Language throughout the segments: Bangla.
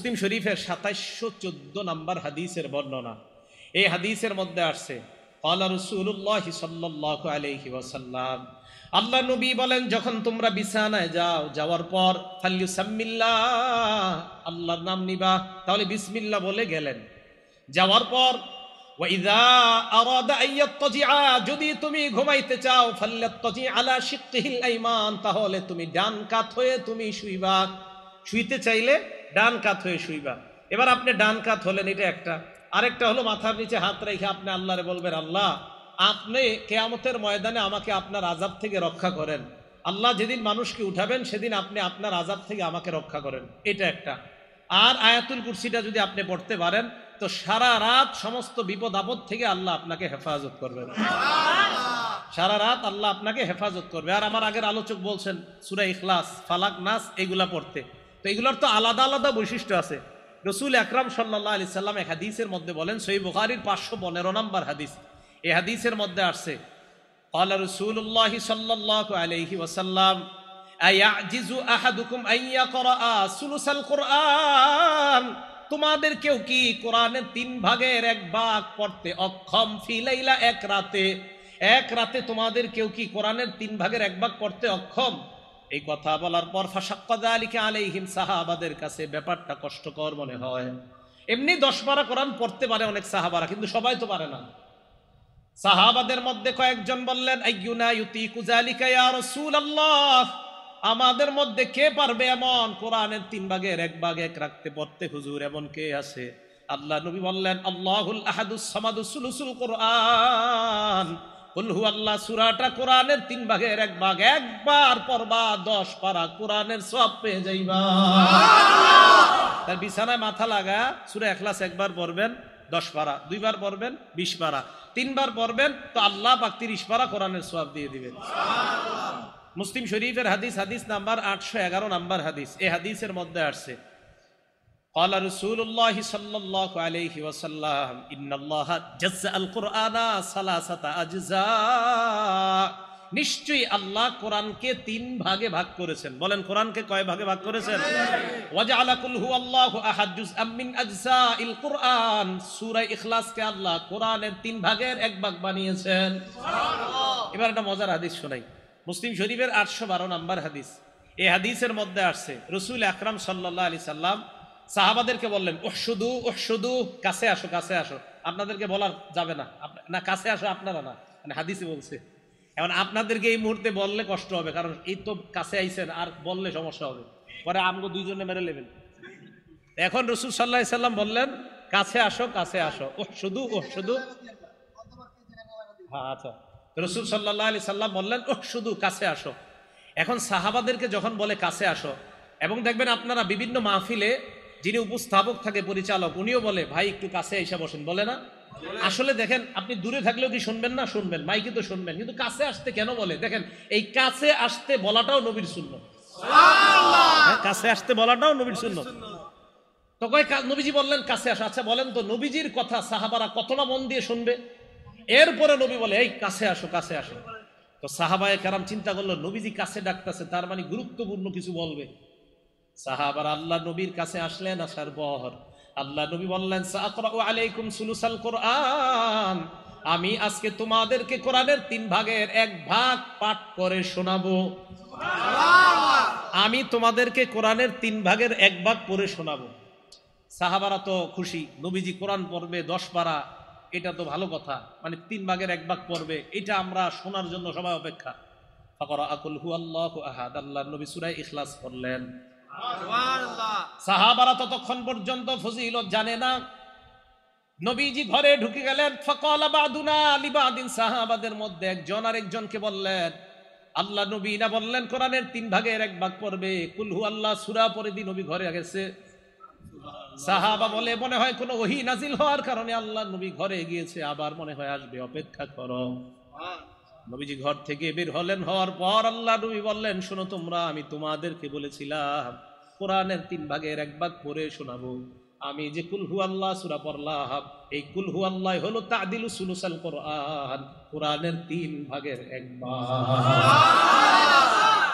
মুসলিম শরীফের 2714 নম্বর হাদিসের বর্ণনা। এই হাদিসের মধ্যে আসছে ক্বালা রাসূলুল্লাহ সাল্লাল্লাহু আলাইহি ওয়াসাল্লাম, আল্লাহ নবী বলেন, যখন তোমরা বিছানায় যাও, যাওয়ার পর ফাল্যুসাম্মিল্লাহ, আল্লাহর নাম নিবা। তাহলে বিসমিল্লাহ বলে গেলেন। যাওয়ার পর ওয়াইযা আরাদা আইয়াত্তাজিআ, যদি তুমি ঘুমাইতে চাও, ফাল্যাত্তাজি আলা শিক্কিহিল আইমান, তাহলে তুমি ডান কাত হয়ে তুমি শুইবা। শুইতে চাইলে ডান কাত হয়ে শুইবা। এবার আপনি ডান কাত হলেন, এটা একটা। আরেকটা হলো মাথার নিচে হাত রেখে আপনি আল্লাহরে বলবেন, আল্লাহ আপনি কিয়ামতের ময়দানে আমাকে আপনার আযাব থেকে রক্ষা করেন। আল্লাহ যেদিন মানুষকে উঠাবেন সেদিন আপনি আপনার আযাব থেকে আমাকে রক্ষা করেন, এটা একটা। আর আয়াতুল কুরসিটা যদি আপনি পড়তে পারেন তো সারা রাত সমস্ত বিপদ আপদ থেকে আল্লাহ আপনাকে হেফাজত করবেন। সারা রাত আল্লাহ আপনাকে হেফাজত করবে। আর আমার আগের আলোচক বলছেন সূরা ইখলাস, ফালাক, নাস এগুলা পড়তে। তো এগুলোর তো আলাদা আলাদা বৈশিষ্ট্য আছে। রাসূল আকরাম সাল্লাল্লাহু আলাইহি সাল্লাম এক হাদিসের মধ্যে বলেন, সহিহ বুখারীর 515 নম্বর হাদিস, এই হাদিসের মধ্যে আসছে ক্বালা রাসূলুল্লাহ সাল্লাল্লাহু আলাইহি ওয়াসাল্লাম, আয়াজিজু আহাদুকুম আন ইয়াকরা সুলুসাল কুরআন, তোমাদের কেউ কি কোরআনের 3 ভাগের 1 ভাগ পড়তে অক্ষম? ফি লাইলা, এক রাতে। এক রাতে তোমাদের কেউ কি কোরআনের 3 ভাগের 1 ভাগ পড়তে অক্ষম? এই কথা বলার পর ফাশাক্কা যালিকা আলাইহিম, সাহাবাদের কাছে ব্যাপারটা কষ্টকর মনে হয়। এমনি 10 পারা কোরআন পড়তে পারে অনেক সাহাবারা, কিন্তু সবাই তো পারে না। সাহাবাদের মধ্যে কয়েকজন বললেন, আইয়ুনা ইউতিকু যালিকা ইয়া রাসূলুল্লাহ, আমাদের মধ্যে কে পারবে এমন কোরআনের 3 ভাগের 1 ভাগ এক রাখতে পড়তে? হুজুর এমন কে আছে? আল্লাহ নবী বললেন, আল্লাহুল আহাদুস সামাদুস সুলুসুল কুরআন, কুল হুয়াল্লাহ সূরাটা কোরআনের 3 ভাগের 1 ভাগ, একবার পড়বা 10 পারা কোরআনের সওয়াব পেয়ে যাইবা। তার বিছানায় মাথা লাগা সূরা ইখলাস একবার পড়বেন 10 পারা, 2 বার পড়বেন 20 পারা, 3 বার পড়বেন তো আল্লাহ পাক 30 পারা কোরআনের সওয়াব দিয়ে দিবেন। সুবহানাল্লাহ। মুসলিম শরীফের হাদিস, হাদিস নাম্বার 811 নম্বর হাদিস। এই হাদিসের মধ্যে আসছে ক্বালা রাসূলুল্লাহ সাল্লাল্লাহু আলাইহি ওয়াসাল্লাম, ইন্নাল্লাহা জাজ্জাআল কুরআনা সালাসাতা আজজা, নিশ্চয়ই আল্লাহ কোরআনকে 3 ভাগে ভাগ করেছেন। বলেন কোরআনকে কয় ভাগে ভাগ করেছেন? ওয়াজআলা কুল হুয়াল্লাহু আহাদ জুজআম মিন আজজাইল কুরআন, সূরা ইখলাসকে আল্লাহ কোরআনের 3 ভাগের 1 ভাগ বানিয়েছেন। সুবহানাল্লাহ। এবার একটা মজার হাদিস শোনাই। মুসলিম শরীফের 812 নম্বর হাদিস। এই হাদিসের মধ্যে আসছে রাসূল আকরাম সাল্লাল্লাহু আলাইহি সাল্লাম সাহাবাদেরকে বললেন, উহশুদু উহশুদু, কাছে আসো কাছে আসো। আপনাদেরকে বলা যাবে না, না কাছে আসো আপনারা না, মানে হাদিসে বলছে। এখন আপনাদেরকে এই মুহূর্তে বললে কষ্ট হবে, কারণ এই তো কাছে আইছেন, আর বললে সমস্যা হবে, পরে আমগো দুইজনে মেরে নেবেন। এখন রাসূল সাল্লাল্লাহু আলাইহি সাল্লাম বললেন, কাছে আসো কাছে আসো, উহশুদু উহশুদু। হ্যাঁ আচ্ছা, রাসূল সাল্লাল্লাহু আলাইহি সাল্লাম বললেন, উহশুদু, কাছে আসো। এখন সাহাবাদেরকে যখন বলে কাছে আসো, এবং দেখবেন আপনারা বিভিন্ন মাহফিলে যিনি উপস্থাপক থাকে, পরিচালক, উনিও বলে ভাই একটু কাছে এসে বসেন, বলে না? আসলে দেখেন আপনি দূরে থাকলেও কি শুনবেন না? শুনবেন, মাইকে তো শুনবেন, কিন্তু কাছে আসতে কেন বলে? দেখেন এই কাছে আসতে বলাটাও নবীর সুন্নাত। সুবহানাল্লাহ। কাছে আসতে বলাটাও নবীর সুন্নাত। তো কয় নবীজি বললেন কাছে আসো। আচ্ছা বলেন তো, নবীজির কথা সাহাবারা কতটা মন দিয়ে শুনবে? এরপরে নবী বলে এই কাছে আসো কাছে আসো। তো সাহাবায়ে কেরাম চিন্তা করলো, নবীজি কাছে ডাকতেছে, তার মানে গুরুত্বপূর্ণ কিছু বলবে। সাহাবারা আল্লাহ নবীর কাছে আসলেন। আসার পর আল্লাহ নবী বললেন, সাআকরাউ আলাইকুম সুলুসাল কুরআন, আমি আজকে তোমাদেরকে কোরআনের 3 ভাগের 1 ভাগ পাঠ করে শোনাবো। সুবহানাল্লাহ। আমি তোমাদেরকে কোরআনের 3 ভাগের 1 ভাগ পড়ে শোনাবো। সাহাবারা তো খুশি, নবীজি কোরআন পড়বে 10 পারা, এটা তো ভালো কথা, মানে 3 ভাগের 1 ভাগ পড়বে, এটা আমরা শোনার জন্য সবাই অপেক্ষা। ফাকরা কুল হুয়াল্লাহু আহাদ, আল্লাহ নবী সূরা ইখলাস পড়লেন। সুবহানাল্লাহ। সাহাবারা ততক্ষণ পর্যন্ত ফজিলত জানে না। নবীজি ঘরে ঢুকে গেলেন। ফাকালা বাদুনা লিবাদিন, সাহাবাদের মধ্যে একজন আরেকজনকে বললেন, আল্লাহ নবী না বললেন কোরআনের 3 ভাগের 1 ভাগ পড়বে, কুল হুয়াল্লাহ সূরা পড়ে দি নবী ঘরে গেছে। সাহাবা বলে, মনে হয় কোনো ওহী নাজিল হওয়ার কারণে আল্লাহ নবী ঘরে গিয়েছে, আবার মনে হয় আসবে, অপেক্ষা করো। নবীজি ঘর থেকে বের হলেন। হওয়ার পর আল্লাহ নবী বললেন, শোনো তোমরা, আমি তোমাদেরকে বলেছিলাম কোরআনের 3 ভাগের 1 ভাগ পড়ে শোনাবো। আমি যে কুল হুয়াল্লাহ সূরা পড়লাম, এই কুল হুয়াল্লাহ হলো তা'দিলু সুলুসাল কুরআন, কোরআনের 3 ভাগের 1 ভাগ।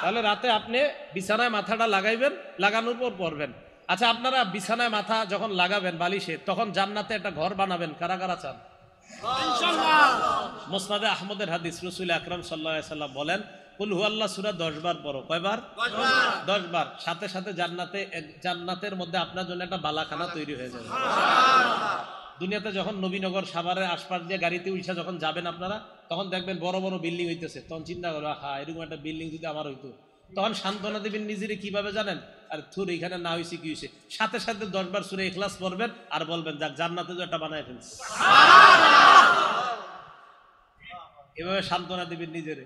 তাহলে রাতে আপনি বিছানায় মাথাটা লাগাইবেন, লাগানোর পর পড়বেন। আচ্ছা, আপনারা বিছানায় মাথা যখন লাগাবেন বালিশে, তখন জান্নাতে একটা ঘর বানাবেন, কারা কারা চান? মুসনাদে আহমদের হাদিস, রাসূল আকরাম সাল্লাল্লাহু আলাইহি সাল্লাম বলেন, কুল হুয়াল্লাহ সূরা 10 বার পড়ো। কয়বার? 10 বার। সাথে সাথে জান্নাতের মধ্যে আপনার জন্য একটা বালাখানা তৈরি হয়ে যাবে। দুনিয়াতে যখন নবীনগর সাভারের আশপাশ দিয়ে গাড়িতে উঠে যখন যাবেন আপনারা, তখন দেখবেন বড় বড় বিল্ডিং হইতেছে, তখন চিন্তা করো, হ্যাঁ এরকম একটা বিল্ডিং যদি আমার হইতো, তখন সান্ত্বনা দিবেন নিজেরে কিভাবে জানেন? আর থুর এখানে না হয়েছে কি হয়েছে, সাথে সাথে 10 বার সূরা ইখলাস পড়বেন আর বলবেন, যাক জান্নাতে তো একটা বানায় ফেলছে। এভাবে সান্ত্বনা দিবেন নিজেরে।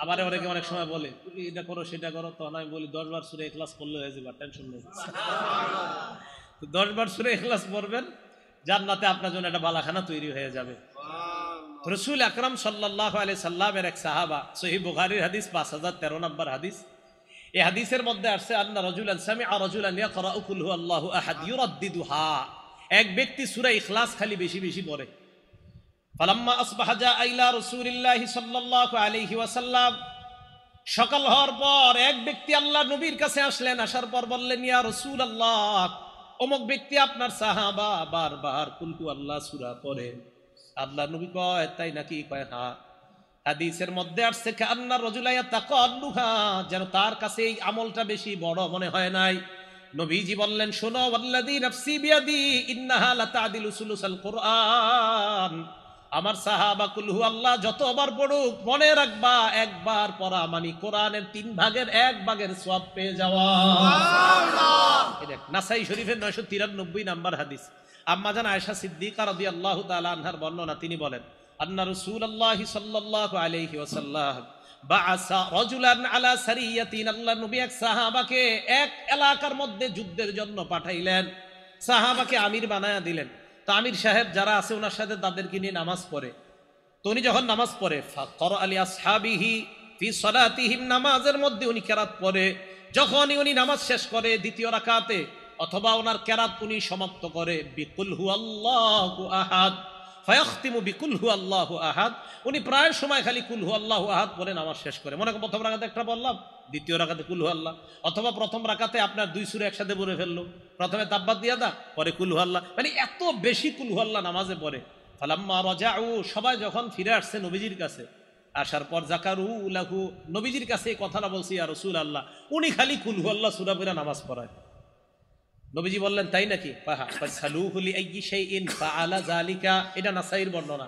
আবার অনেকে অনেক সময় বলে, তুমি এটা করো সেটা করো, তখন আমি বলি 10 বার সূরা ইখলাস পড়লে হয়ে যাবে, টেনশন নেই। 10 বার সূরা ইখলাস পড়বেন, জান্নাতে আপনার জন্য একটা বালাখানা তৈরি হয়ে যাবে। রাসূল আকরাম সাল্লাল্লাহু আলাইহি সাল্লামের এক সাহাবা, সহিহ বুখারীর হাদিস 5013 নম্বর হাদিস, এই হাদিসের মধ্যে আসছে, আন্না রাজুলান সামিআ রাজুলান ইয়াকরাউ কুল হুয়াল্লাহু আহাদ ইউরাদ্দিদুহা, এক ব্যক্তি সূরা ইখলাস খালি বেশি বেশি পড়ে। ফালাম্মা আসবাহা জাআ ইলা রাসূলিল্লাহি সাল্লাল্লাহু আলাইহি ওয়াসাল্লাম, সকাল হওয়ার পর এক ব্যক্তি আল্লাহ নবীর কাছে আসলেন, আসার পর বললেন, ইয়া রাসূলুল্লাহ, অমুক ব্যক্তি আপনার সাহাবা বারবার কুল হুয়াল্লাহ সূরা পড়ে। আল্লাহ নবী কয়, তাই নাকি? কয় হ্যাঁ। হাদিসের মধ্যে আসছে, কান্না রাজুলা ইয়াতাকাল্লুহা, যেন তার কাছে এই আমলটা বেশি বড় মনে হয় নাই। নবীজি বললেন, শোনো, ওয়াল্লাযী নাফসি বিয়াদি ইন্নাহা লাতাদিলু সুলুসাল কুরআন, আমার সাহাবা কুল হুয়াল্লাহ যতবার পড়ুক, মনে রাখবা একবার পড়া মানে কোরআনের 3 ভাগের 1 ভাগের সওয়াব পেয়ে যাওয়া। এটা নাসাই শরীফের 993 নাম্বার হাদিস। আম্মা জান আয়েশা সিদ্দিকা রাদিয়াল্লাহু তাআলা আনহার বর্ণনা, তিনি বলেন, আন্না রাসূলুল্লাহি সাল্লাল্লাহু আলাইহি ওয়াসাল্লাম বাআসা রাজুলান আলা সারিয়াতিন, আল্লাহ নবী এক সাহাবাকে এক এলাকার মধ্যে যুদ্ধের জন্য পাঠাইলেন, সাহাবাকে আমির বানায়া দিলেন। তো আমির সাহেব যারা আছে ওনার সাথে তাদেরকে নিয়ে নামাজ পড়ে। তো উনি যখন নামাজ পড়ে, ফাকরা আলি আসহাবিহি ফি সালাতিহিম, নামাজের মধ্যে উনি কেরাত পড়ে। যখনই উনি নামাজ শেষ করে দ্বিতীয় রাকাতে, অথবা ওনার কেরাত উনি সমাপ্ত করে বিকুল হুয়াল্লাহু আহাদ, ফায়াখতিমু বিকুল হুয়াল্লাহু আহাদ, উনি প্রায় সময় খালি কুল হুয়াল্লাহু আহাদ পড়ে নামাজ শেষ করে। মনে করেন প্রথম রাকাতে একটা বললাম, দ্বিতীয় রাকাতে কুল হুয়াল্লাহ, অথবা প্রথম রাকাতে আপনার 2 সূরা একসাথে পড়ে ফেললো, প্রথমে তাব্বাত দিয়া দা, পরে কুল হুয়াল্লাহ, মানে এত বেশি কুল হুয়াল্লাহ নামাজে পড়ে। ফালাম্মা রাজাউ, সবাই যখন ফিরে আসছে নবীজির কাছে, আসার পর জাকারু লাহু, নবীজির কাছে এই কথাটা বলছি, ইয়া রাসূলুল্লাহ, উনি খালি কুল হুয়াল্লাহ সূরা পড়ে নামাজ পড়ায়। নবীজি বললেন, তাই নাকি? এটা নাসাইর বর্ণনা।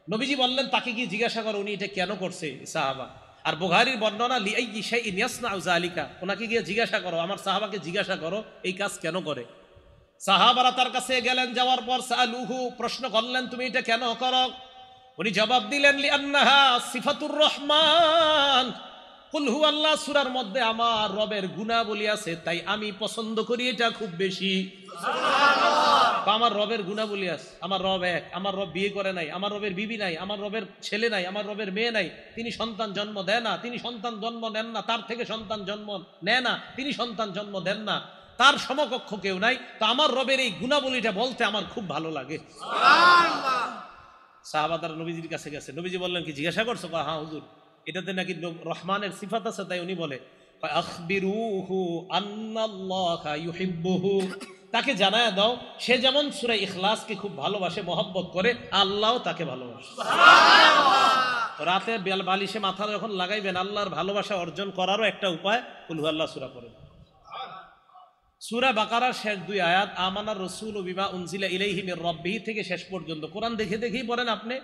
নবীজি বললেন, তাকে কি জিজ্ঞাসা করো উনি এটা কেন করছে সাহাবা। আর বুখারীর বর্ণনা, লিআইয়ি শাইইন ইয়াসনাউ যালিকা, ওনাকে গিয়ে জিজ্ঞাসা করো, আমার সাহাবাকে জিজ্ঞাসা করো এই কাজ কেন করে। সাহাবারা তার কাছে গেলেন, যাওয়ার পর সালুহু, প্রশ্ন করলেন, তুমি এটা কেন করো? উনি জবাব দিলেন, লিআন্নাহা সিফাতুর রহমান, কুল হুয়াল্লাহ সূরার মধ্যে আমার রবের গুণাবলী আছে, তাই আমি পছন্দ করি এটা খুব বেশি। সুবহানাল্লাহ। আমার রবের গুণাবলী আছে, আমার রব এক, আমার রব বিয়ে করে নাই, আমার রবের বিবি নাই, আমার রবের ছেলে নাই, আমার রবের মেয়ে নাই, তিনি সন্তান জন্ম দেয় না, তিনি সন্তান জন্ম নেন না, তার থেকে সন্তান জন্ম নেয় না, তিনি সন্তান জন্ম দেন না, তার সমকক্ষ কেউ নাই। তো আমার রবের এই গুণাবলীটা বলতে আমার খুব ভালো লাগে। সুবহানাল্লাহ। সাহাবারা নবীজির কাছে গেছে, নবীজি বললেন, কি জিজ্ঞাসা করছো? হ্যাঁ হুজুর, এটাতে নাকি রহমানের সিফাত আছে, তাই উনি বলে, আখবিরুহু আন্নাল্লাহা ইউহিব্বুহু, তাকে জানায়া দাও সে যেমন সূরা ইখলাসকে খুব ভালোবাসে, মহব্বত করে, আল্লাহও তাকে ভালোবাসে। সুবহানাল্লাহ। রাতে বালিশে মাথা যখন লাগাইবেন, আল্লাহর ভালোবাসা অর্জন করারও একটা উপায় কুল হুয়াল্লাহ সূরা পড়েন। সূরা বাকারার শেষ 2 আয়াত, আমানার রাসূলু বিমা উনজিলা ইলাইহি মির রাব্বিহি থেকে শেষ পর্যন্ত কোরআন দেখে দেখেই পড়েন আপনি।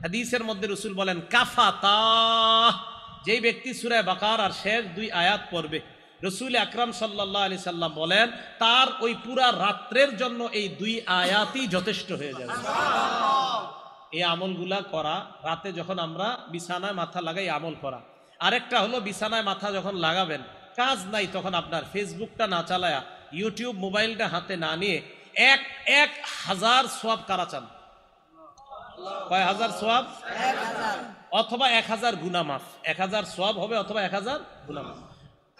হাদিসের মধ্যে রাসূল বলেন, কাফাতা, যেই ব্যক্তি সূরা বাকারার শেষ 2 আয়াত পড়বে, রাসূল আকরাম সাল্লাল্লাহু আলাইহি সাল্লাম বলেন, তার ওই পুরা রাত্রের জন্য এই 2 আয়াতই যথেষ্ট হয়ে যাবে। এই আমলগুলা করা, রাতে যখন আমরা বিছানায় মাথা লাগাই আমল করা। আরেকটা হলো, বিছানায় মাথা যখন লাগাবেন, কাজ নাই, তখন আপনার ফেসবুকটা না চালায়া, ইউটিউব মোবাইলটা হাতে না নিয়ে 1000 সওয়াব কারা চান? কয় হাজার সওয়াব? 1000, অথবা 1000 গুনাহ মাফ। 1000 সওয়াব হবে অথবা 1000 গুনাহ মাফ।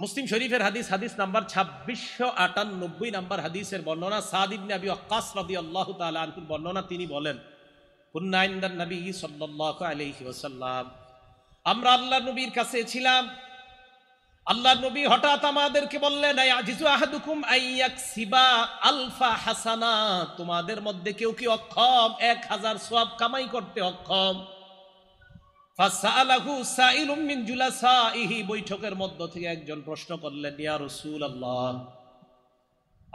মুসলিম শরীফের হাদিস, হাদিস নাম্বার 2698 নাম্বার হাদিসের বর্ণনা, সাদ ইবনে আবি ওয়াক্কাস রাদিয়াল্লাহু তাআলা আনহুর বর্ণনা, তিনি বলেন, কুন্না ইনদান নবী সাল্লাল্লাহু আলাইহি ওয়াসাল্লাম, আমরা আল্লাহর নবীর কাছে ছিলাম। আল্লাহ নবী হঠাৎ আমাদেরকে বললেন, আয়াজিজু আহাদুকুম আইয়াকসিবা আলফা হাসানা, তোমাদের মধ্যে কেউ কি অক্ষম 1000 সওয়াব কামাই করতে অক্ষম? ফাসালাহু সাইলুম মিন জুলাসাইহি, বৈঠকের মধ্য থেকে একজন প্রশ্ন করলেন, ইয়া রাসূলুল্লাহ,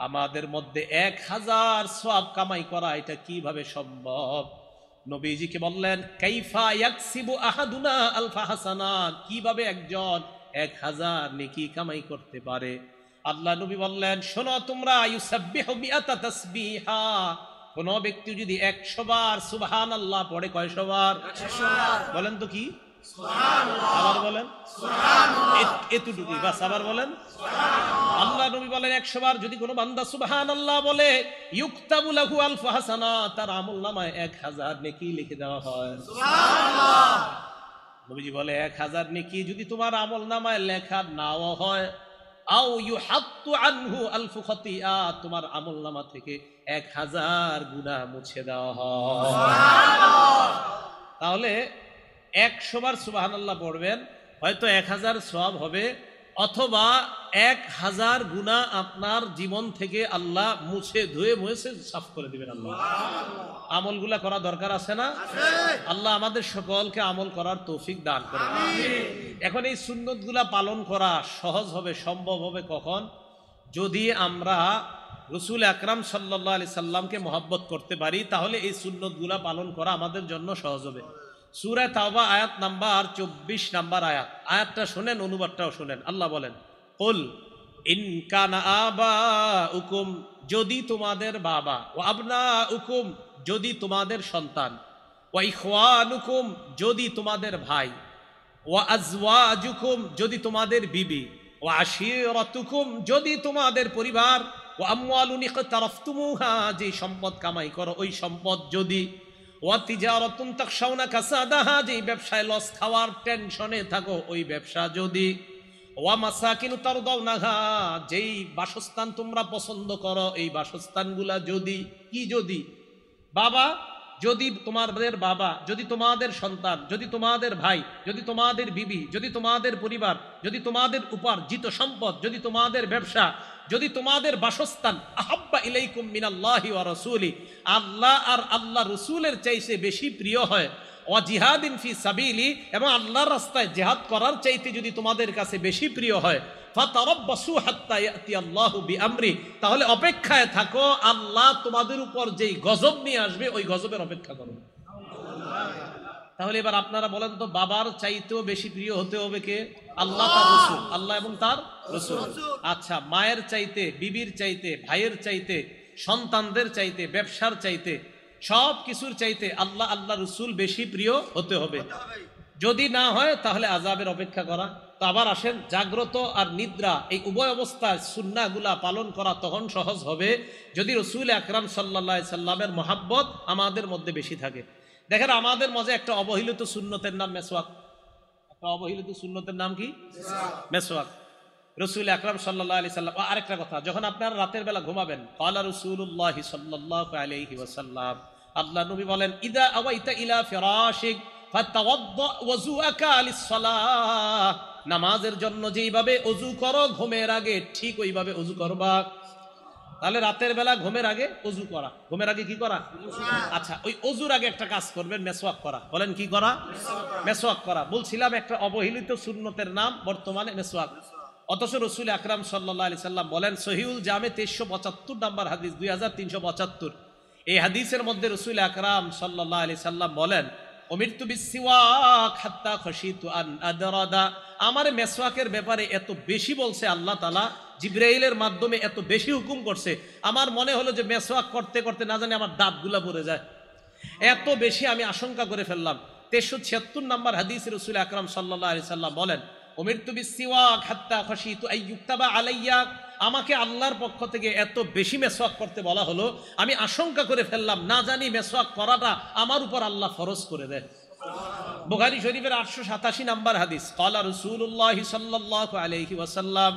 আমাদের মধ্যে 1000 সওয়াব কামাই করা এটা কিভাবে সম্ভব? নবীজিকে বললেন, কাইফা ইয়াকসিবু আহাদুনা আলফা হাসানা, কিভাবে একজন 1000 নেকি কামাই করতে পারে? আল্লাহ নবী বললেন, শোনো তোমরা, ইউসাব্বিহু মিআতা তাসবিহা, কোন ব্যক্তি যদি 100 বার সুবহানাল্লাহ পড়ে, কয়শো বার? 100 বার। বলেন তো কি? সুবহানাল্লাহ। আবার বলেন সুবহানাল্লাহ। এতটুকুই বাস, আবার বলেন সুবহানাল্লাহ। আল্লাহ নবী বলেন 100 বার যদি কোনো বান্দা সুবহানাল্লাহ বলে, ইউকতাবু লাহু আলফু হাসানা, তার আমলনামায় 1000 নেকি লিখে দেওয়া হয়। সুবহানাল্লাহ। নবীজি বলে 1000 নেকি যদি তোমার আমলনামায় লেখা নাও হয়, আও ইউহাত্তু আনহু আলফু খাতিয়া, তোমার আমলনামা থেকে 1000 গুনাহ মুছে দেওয়া হয়। সুবহানাল্লাহ। তাহলে 100 বার সুবহানাল্লাহ পড়বেন, হয়তো 1000 সওয়াব হবে, অথবা 1000 গুনাহ আপনার জীবন থেকে আল্লাহ মুছে ধুয়ে মুছে সাফ করে দিবেন। আল্লাহ আমলগুলা করা দরকার আছে না? আল্লাহ আমাদের সকলকে আমল করার তৌফিক দান করুন। এখন এই সুন্নতগুলা পালন করা সহজ হবে, সম্ভব হবে কখন? যদি আমরা রাসূল আকরাম সাল্লাল্লাহু আলাইহি সাল্লামকে মহব্বত করতে পারি, তাহলে এই সুন্নতগুলা পালন করা আমাদের জন্য সহজ হবে। সূরা তাওবা আয়াত নাম্বার 24 নাম্বার আয়াতটা শুনেন, অনুবাদটাও শুনেন। আল্লাহ বলেন, কুল ইন কানা আবাউকুম, যদি তোমাদের বাবা, ওয়া আবনাউকুম, যদি তোমাদের সন্তান, ওয়া ইখওয়ানুকুম, যদি তোমাদের ভাই, ওয়া আজওয়াজুকুম, যদি তোমাদের বিবি, ওয়া আশীরাতুকুম, যদি তোমাদের পরিবার, ওয়া আমওয়ালুন ইকতারাফতুমুহা, যে সম্পদ কামাই করো ওই সম্পদ যদি, ওয়া তিজারাতুন তাখশাউনা কাসাদাহা, যে ব্যবসায় লস খাওয়ার টেনশনে থাকো ওই ব্যবসা যদি, ওয়া মাসাকিনু তারদাউনাহা, যেই বাসস্থান তোমরা পছন্দ করো এই বাসস্থানগুলা যদি, কি যদি? বাবা, যদি তোমাদের বাবা, যদি তোমাদের সন্তান, যদি তোমাদের ভাই, যদি তোমাদের বিবি, যদি তোমাদের পরিবার, যদি তোমাদের উপার্জিত সম্পদ, যদি তোমাদের ব্যবসা, যদি তোমাদের বাসস্থান, আহাব্বা ইলাইকুম মিনাল্লাহি ওয়া রাসূলি, আল্লাহ আর আল্লাহ রাসূলের চাইতে বেশি প্রিয় হয়, ওয়া জিহাদিন ফি সাবিলি, এবং আল্লাহর রাস্তায় জিহাদ করার চাইতে যদি তোমাদের কাছে বেশি প্রিয় হয়, ফাতারাব্বাসু হাত্তা ইয়াতি আল্লাহু বিআমরি, তাহলে অপেক্ষায় থাকো, আল্লাহ তোমাদের উপর যেই গজব নিয়ে আসবে ওই গজবের অপেক্ষা করো। তাহলে এবার আপনারা বলেন তো, বাবার চাইতেও বেশি প্রিয় হতে হবে কে? আল্লাহ তার রাসূল, আল্লাহ এবং তার রাসূল। আচ্ছা, মায়ের চাইতে, বিবির চাইতে, ভাইয়ের চাইতে, সন্তানদের চাইতে, ব্যবসার চাইতে, সব কিছুর চাইতে আল্লাহ আল্লাহ রাসূল বেশি প্রিয় হতে হবে। যদি না হয় তাহলে আযাবের অপেক্ষা করা। তো আবার আসেন, জাগ্রত আর নিদ্রা এই উভয় অবস্থায় সুন্নাহগুলা পালন করা তখন সহজ হবে যদি রাসূল আকরাম সাল্লাল্লাহু আলাইহি সাল্লামের মহব্বত আমাদের মধ্যে বেশি থাকে। দেখেন, আমাদের মাঝে একটা অবহেলিত সুন্নতের নাম মেসওয়াক। একটা অবহেলিত সুন্নতের নাম কি? মেসওয়াক। রাসূল আকরাম সাল্লাল্লাহু আলাইহি সাল্লাম, আরেকটা কথা, যখন আপনারা রাতের বেলা ঘুমাবেন, ক্বালা রাসূলুল্লাহ সাল্লাল্লাহু আলাইহি ওয়াসাল্লাম, আল্লাহ নবী বলেন, ইদা আওয়াইতা ইলা ফিরাশিক ফাতাওয়াদ্দা ওযুআকা লিস-সালাহ, নামাজের জন্য যেইভাবে ওযু করো ঘুমের আগে ঠিক ওইভাবে ওযু করবা। তাহলে রাতের বেলা ঘুমের আগে ওযু করা, ঘুমের আগে কি করা? আচ্ছা, ওই ওযুর আগে একটা কাজ করবেন, মেসওয়াক করা। বলেন কি করা? মেসওয়াক করা। বলছিলাম একটা অবহেলিত সুন্নতের নাম বর্তমানে মেসওয়াক। অথচ রাসূল আকরাম সাল্লাল্লাহু আলাইহি সাল্লাম বলেন, সহিহুল জামে 2375 নাম্বার হাদিস, 2375, এই হাদিসের মধ্যে রাসূল আকরাম সাল্লাল্লাহু আলাইহি সাল্লাম বলেন, উমিরতু বিসওয়াক হাত্তা খাশিতু আন আদরাদা, আমার মেসওয়াকের ব্যাপারে এত বেশি বলছে আল্লাহ তাআলা, জিবরাইলের মাধ্যমে এত বেশি হুকুম করছে, আমার মনে হলো যে মেসওয়াক করতে করতে না জানি আমার দাঁতগুলা পড়ে যায়, এত বেশি আমি আশঙ্কা করে ফেললাম। 376 নাম্বার হাদিসে রাসূল আকরাম সাল্লাল্লাহু আলাইহি সাল্লাম বলেন, উমিরতু বিসওয়াক হাত্তা খাশিতু আইয়ুক্তাবা আলাইয়া, আমাকে আল্লাহর পক্ষ থেকে এত বেশি মেসওয়াক করতে বলা হলো, আমি আশঙ্কা করে ফেললাম না জানি মেসওয়াক করাটা আমার উপর আল্লাহ ফরজ করে দেয়। বুখারী শরীফের 887 নাম্বার হাদিস, ক্বালা রাসূলুল্লাহ সাল্লাল্লাহু আলাইহি ওয়াসাল্লাম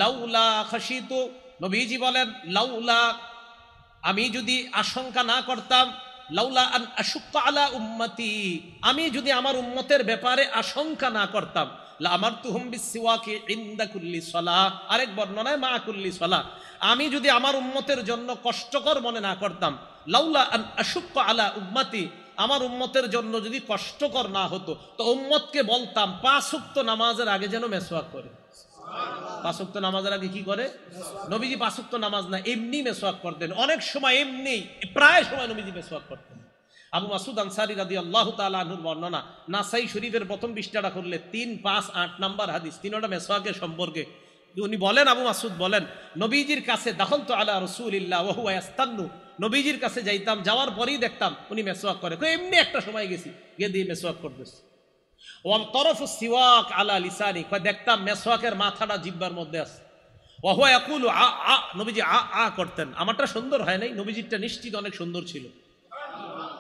লাউলা খাশিতু, নবীজি বলেন, লাউলা, আমি যদি আশঙ্কা না করতাম, লাউলা আন আশুক্কা আলা উম্মতি, আমি যদি আমার উম্মতের ব্যাপারে আশঙ্কা না করতাম, লা আমারতুহুম বিসসিওয়াকি ইনদা কুল্লি সালাহ, আরেক বর্ণনায় মা কুল্লি সালাহ, আমি যদি আমার উম্মতের জন্য কষ্টকর মনে না করতাম, লাউলা আন আশুক্কা আলা উম্মতি, আমার উম্মতের জন্য যদি কষ্টকর না হতো তো উম্মতকে বলতাম 5 ওয়াক্ত নামাজের আগে যেন মেসওয়াক করে। 5 ওয়াক্ত নামাজের আগে কি করে? নবীজি 5 ওয়াক্ত নামাজ না এমনি মেসওয়াক করতেন, অনেক সময় এমনি, প্রায় সময় নবীজি মেসওয়াক করতেন। আবু মাসুদ আনসারী রাদিয়াল্লাহু তাআলা আনহুর বর্ণনা, নাসাই শরীফের প্রথম পৃষ্ঠাটা খুললে 3, 5, 8 নাম্বার হাদিস, তিনটা মেসওয়াকের সম্পর্কে উনি বলেন, আবু মাসুদ বলেন, নবীজির কাছে দাখলতু আলা রাসূলিল্লাহ ওয়া হুয়া ইয়াস্তান্নু, নবীজির কাছে যাইতাম, যাওয়ার পরেই দেখতাম উনি মেসওয়াক করে। এমনি একটা সময় গেছি, গিয়ে দিয়ে মেসওয়াক করতেছে। ওয়াল তরফু সিওয়াক আলা লিসানি, দেখতাম মেসওয়াকের মাথাটা জিহ্বার মধ্যে আছে। ওয়া হুয়া ইয়াকুলু আ আ, নবীজি আ আ করতেন। আমারটা সুন্দর হয় নাই, নবীজিরটা নিশ্চিত অনেক সুন্দর ছিল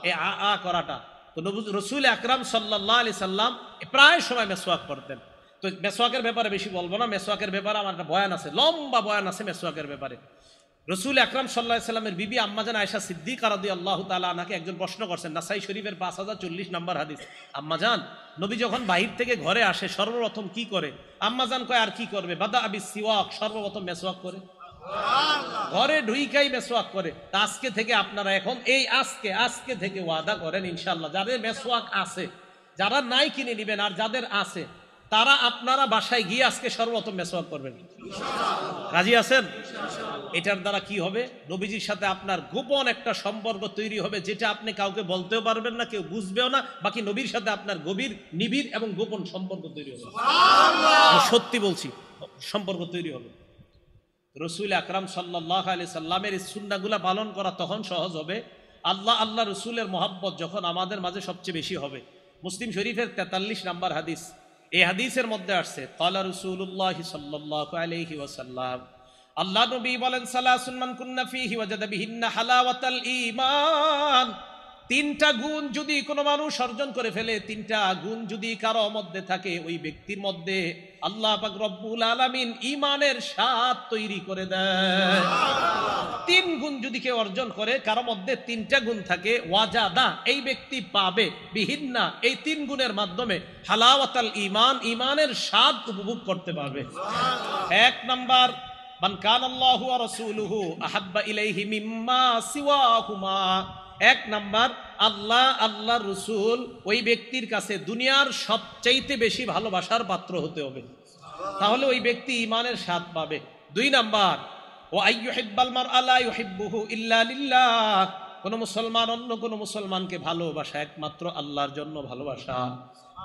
এই আ আ করাটা। তো রাসূল আকরাম সাল্লাল্লাহু আলাইহি সাল্লাম প্রায় সময় মেসওয়াক করতেন। তো মেসওয়াকের ব্যাপারে বেশি বলবো না, মেসওয়াকের ব্যাপারে আমার একটা বয়ান আছে, লম্বা বয়ান আছে মেসওয়াকের ব্যাপারে। রাসূল আকরাম সাল্লাল্লাহু আলাইহি সাল্লামের বিবি আম্মাজান আয়েশা সিদ্দিকা রাদিয়াল্লাহু তাআলা আনহাকে একজন প্রশ্ন করছেন, নাসাই শরীফের 5040 নাম্বার হাদিস, আম্মাজান নবী যখন বাহির থেকে ঘরে আসে সর্বপ্রথম কি করে? আম্মাজান কয় আর কি করবে? বাদা আবিস সিওয়াক, সর্বপ্রথম মেসওয়াক করে, ঘরে ঢুইকাই মেসওয়াক করে। তা আজকে থেকে আপনারা এখন এই আজকে থেকে ওয়াদা করেন ইনশাআল্লাহ, যাদের মেসওয়াক আছে, যারা নাই কিনে নেবেন, আর যাদের আছে তারা আপনারা বাসায় গিয়ে আজকে সর্বপ্রথম মেসওয়াক করবেন। রাজি আছেন? এটার দ্বারা কি হবে? নবীজির সাথে আপনার গোপন একটা সম্পর্ক তৈরি হবে, যেটা আপনি কাউকে বলতেও পারবেন না, কেউ বুঝবেও না, বাকি নবীর সাথে আপনার গভীর, নিবিড় এবং গোপন সম্পর্ক তৈরি হবে। সত্যি বলছি, সম্পর্ক তৈরি হবে। রাসূল আকরাম সাল্লাল্লাহু আলাইহি সাল্লামের এই সুন্নাহগুলো পালন করা তখন সহজ হবে আল্লাহ রসুলের মহব্বত যখন আমাদের মাঝে সবচেয়ে বেশি হবে। মুসলিম শরীফের 43 নাম্বার হাদিস, এই হাদিসের মধ্যে আসছে, ক্বালা রাসূলুল্লাহ সাল্লাল্লাহু আলাইহি ওয়াসাল্লাম, আল্লাহ নবী বলেন, সালাসুন মান কুন্না ফীহি ওয়াজাদা বিহিন্না হালাওয়াতাল ঈমান, 3টা গুণ যদি কোনো মানুষ অর্জন করে ফেলে, 3টা গুণ যদি কারো মধ্যে থাকে, ওই ব্যক্তির মধ্যে আল্লাহ পাক রব্বুল আলামিন ঈমানের স্বাদ তৈরি করে দেয়। 3 গুণ যদি কেউ অর্জন করে, কারো মধ্যে 3টা গুণ থাকে, ওয়াজাদা, এই ব্যক্তি পাবে, বিহিন্না, এই 3 গুণের মাধ্যমে হালাওয়াতাল ঈমান, ঈমানের স্বাদ উপভোগ করতে পারবে। 1 নাম্বার, মান কানাল্লাহু ওয়া রাসূলুহু আহাব্বা ইলাইহি মিম্মা সিওয়াহুমা, 1 নাম্বার, আল্লাহ রসুল ওই ব্যক্তির কাছে দুনিয়ার সবচাইতে বেশি ভালোবাসার পাত্র হতে হবে, তাহলে ওই ব্যক্তি ঈমানের স্বাদ পাবে। 2 নাম্বার, ওয়া আইয়ুহিব্বাল মারআ লা ইউহিব্বুহু ইল্লা লিল্লাহ, কোন মুসলমান অন্য কোন মুসলমানকে ভালোবাসা একমাত্র আল্লাহর জন্য ভালোবাসা।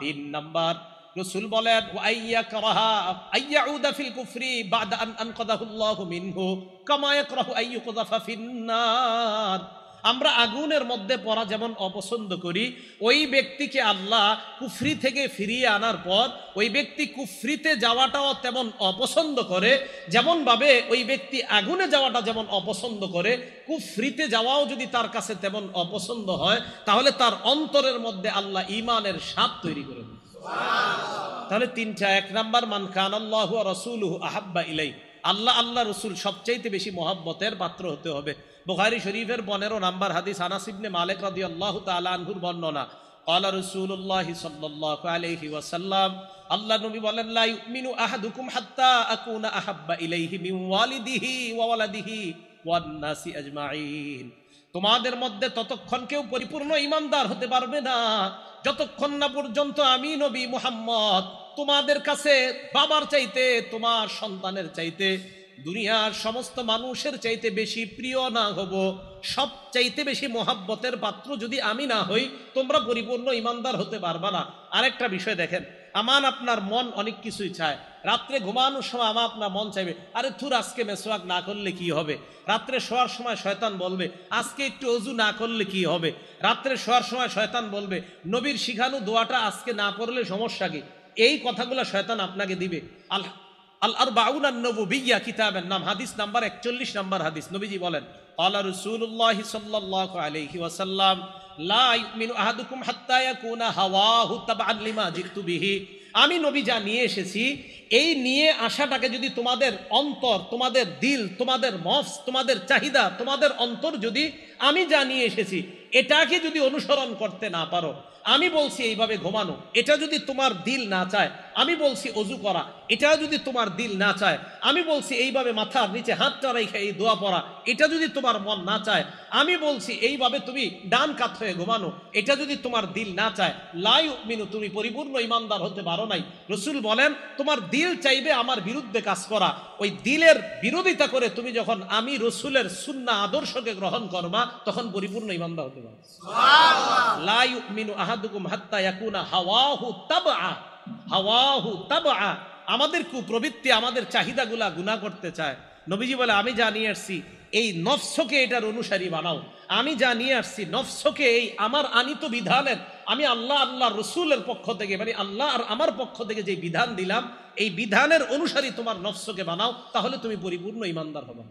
3 নাম্বার, রাসূল বলেন, ওয়া আইয়াকরাহা আইয়াউদা ফিল কুফরি বাদা আন আনকাদাহুল্লাহু মিনহু কামা ইয়াকরাহু আইয়ুকযাফা ফিন্নার, আমরা আগুনের মধ্যে পড়া যেমন অপছন্দ করি, ওই ব্যক্তিকে আল্লাহ কুফরি থেকে ফিরিয়ে আনার পর ওই ব্যক্তি কুফরিতে যাওয়াটাও তেমন অপছন্দ করে, যেমন ভাবে ওই ব্যক্তি আগুনে যাওয়াটা যেমন অপছন্দ করে, কুফরিতে যাওয়াও যদি তার কাছে তেমন অপছন্দ হয়, তাহলে তার অন্তরের মধ্যে আল্লাহ ঈমানের স্বাদ তৈরি করে। তাহলে 3টা, 1 নাম্বার, মান কানাল্লাহু ওয়া রাসূলুহু আহাব্বা ইলাই, আল্লাহ রসুল সবচাইতে বেশি মহব্বতের পাত্র হতে হবে। বুখারী শরীফের 15 নাম্বার হাদিস, আনাস ইবনে মালিক রাদিয়াল্লাহু তাআলা আনহুর বর্ণনা, ক্বালা রাসূলুল্লাহ সাল্লাল্লাহু আলাইহি ওয়াসাল্লাম, আল্লাহ নবী বলেন, লা ইউমিনু আহাদুকুম হাত্তা আকুনা আহাব্বা ইলাইহি মিন ওয়ালিদিহি ওয়া ওয়ালাদিহি ওয়ান নাসি আজমাইন, তোমাদের মধ্যে ততক্ষণ কেউ পরিপূর্ণ ঈমানদার হতে পারবে না যতক্ষণ না পর্যন্ত আমি নবী মুহাম্মদ তোমাদের কাছে বাবার চাইতে, তোমার সন্তানের চাইতে, দুনিয়ার সমস্ত মানুষের চাইতে বেশি প্রিয় না হব, সবচাইতে বেশি মহাব্বতের পাত্র যদি আমি না হই, তোমরা পরিপূর্ণ ঈমানদার হতে পারবা না। আরেকটা বিষয় দেখেন, আপনার মন অনেক কিছুই চায়, রাত্রে ঘুমানোর সময় আপনার মন চাইবে, আরে থুর আজকে মেসওয়াক না করলে কি হবে, রাত্রে শোয়ার সময় শয়তান বলবে আজকে একটু অজু না করলে কি হবে, রাত্রে শোয়ার সময় শয়তান বলবে নবীর শিখানো দোয়াটা আজকে না পড়লে সমস্যা কি, এই কথাগুলো শয়তান আপনাকে দিবে। আল আরবাউন আন-নবুবিয়্যা কিতাবের নাম, হাদিস নাম্বার 41 নাম্বার হাদিস, নবীজি বলেন, ক্বালা রাসূলুল্লাহ সাল্লাল্লাহু আলাইহি ওয়াসাল্লাম, লা ইউমিনু আহাদুকুম হাত্তা ইয়াকুনা হাওয়াহু তাবআন লিমা জিতু বিহি, আমি নবী যা নিয়ে এসেছি, এই নিয়ে আসাটাকে যদি তোমাদের অন্তর, তোমাদের দিল, তোমাদের নফস, তোমাদের চাহিদা, তোমাদের অন্তর যদি আমি যা নিয়ে এসেছি এটাকে যদি অনুসরণ করতে না পারো, আমি বলছি এইভাবে ঘুমানো, এটা যদি তোমার দিল না চায়, আমি বলছি অজু করা, এটা যদি তোমার দিল না চায়, আমি বলছি এইভাবে মাথার নিচে হাতটা রেখে এই দোয়া পড়া, এটা যদি তোমার মন না চায়, আমি বলছি এইভাবে তুমি ডান কাত হয়ে ঘুমানো, এটা যদি তোমার দিল না চায়, লা ইউমিনু, তুমি পরিপূর্ণ ইমানদার হতে পারো নাই। রাসূল বলেন তোমার দিল চাইবে আমার বিরুদ্ধে কাজ করা, ওই দিলের বিরোধিতা করে তুমি যখন আমি রাসূলের সুন্নাহ আদর্শকে গ্রহণ করবা, তখন পরিপূর্ণ ইমানদার হতে পারো। সুবহানাল্লাহ। লা ইউমিনু আহাদুকুম হাত্তা ইয়াকুনা হাওয়াহু তাবআ। আমাদের কুপ্রবৃত্তি, আমাদের চাহিদাগুলা গুনাহ করতে চায়। নবীজি বলে আমি যা নিয়ে আসছি এই নফসকে এটার অনুসারী বানাও। আমি যা নিয়ে আসছি নফসকে এই আমার আনিত বিধানের, আমি আল্লাহ রসুলের পক্ষ থেকে, মানে আল্লাহ আর আমার পক্ষ থেকে যে বিধান দিলাম, এই বিধানের অনুসারী তোমার নফসকে বানাও, তাহলে তুমি পরিপূর্ণ ইমানদার হবে।